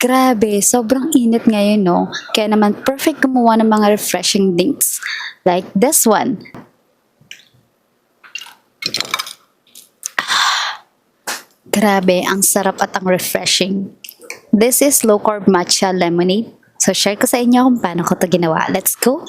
Grabe, sobrang init ngayon, no? Kaya naman perfect gumawa ng mga refreshing drinks. Like this one. Grabe, ang sarap at ang refreshing. This is low carb matcha lemonade. So share ko sa inyo kung paano ko to ginawa. Let's go!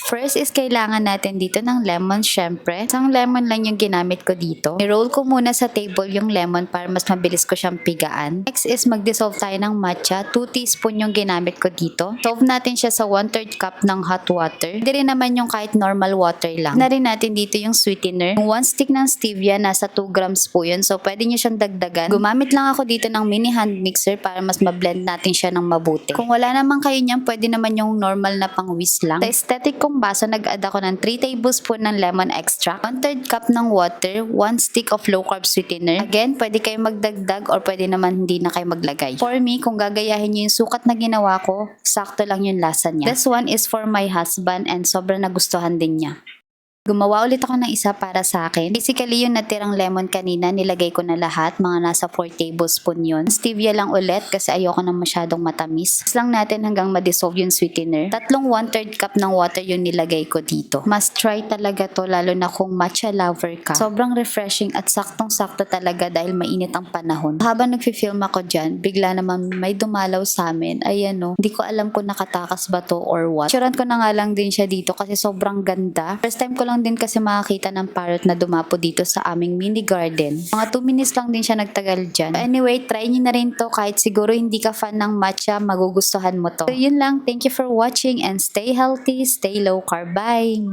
First is kailangan natin dito ng lemon syempre. Isang lemon lang yung ginamit ko dito. I-roll ko muna sa table yung lemon para mas mabilis ko siyang pigaan. Next is mag-dissolve tayo ng matcha. 2 teaspoon yung ginamit ko dito. Solve natin siya sa 1/3 cup ng hot water. Hindi rin naman yung kahit normal water lang. Na rin natin dito yung sweetener. Yung 1 stick ng stevia, nasa 2 grams po yun. So pwede nyo siyang dagdagan. Gumamit lang ako dito ng mini hand mixer para mas ma-blend natin siya ng mabuti. Kung wala naman kayo niyan, pwede naman yung normal na pang whisk lang. Sa aesthetic kong baso, nag-add ako ng 3 tablespoon ng lemon extract, 1/3 cup ng water, 1 stick of low carb sweetener. Again, pwede kayo magdagdag or pwede naman hindi na kayo maglagay. For me, kung gagayahin nyo yung sukat na ginawa ko, sakto lang yung lasa niya. This one is for my husband and sobrang nagustuhan din niya. Gumawa ulit ako ng isa para sa akin. Basically, yung natirang lemon kanina, nilagay ko na lahat. Mga nasa 4 tablespoon yun. Stevia lang ulit kasi ayoko na masyadong matamis. Mix lang natin hanggang ma-dissolve yung sweetener. 1/3 cup ng water yung nilagay ko dito. Must try talaga to, lalo na kung matcha lover ka. Sobrang refreshing at saktong-sakto talaga dahil mainit ang panahon. Habang nagfi-film ako dyan, bigla naman may dumalaw sa amin. Ayan o, hindi ko alam kung nakatakas ba to or what. Suran ko na nga lang din siya dito kasi sobrang ganda. First time ko lang din kasi makakita ng parrot na dumapo dito sa aming mini garden. Mga 2 minutes lang din siya nagtagal dyan. Anyway, try nyo na rin to kahit siguro hindi ka fan ng matcha, magugustuhan mo to. So yun lang, thank you for watching and stay healthy, stay low carb. Bye!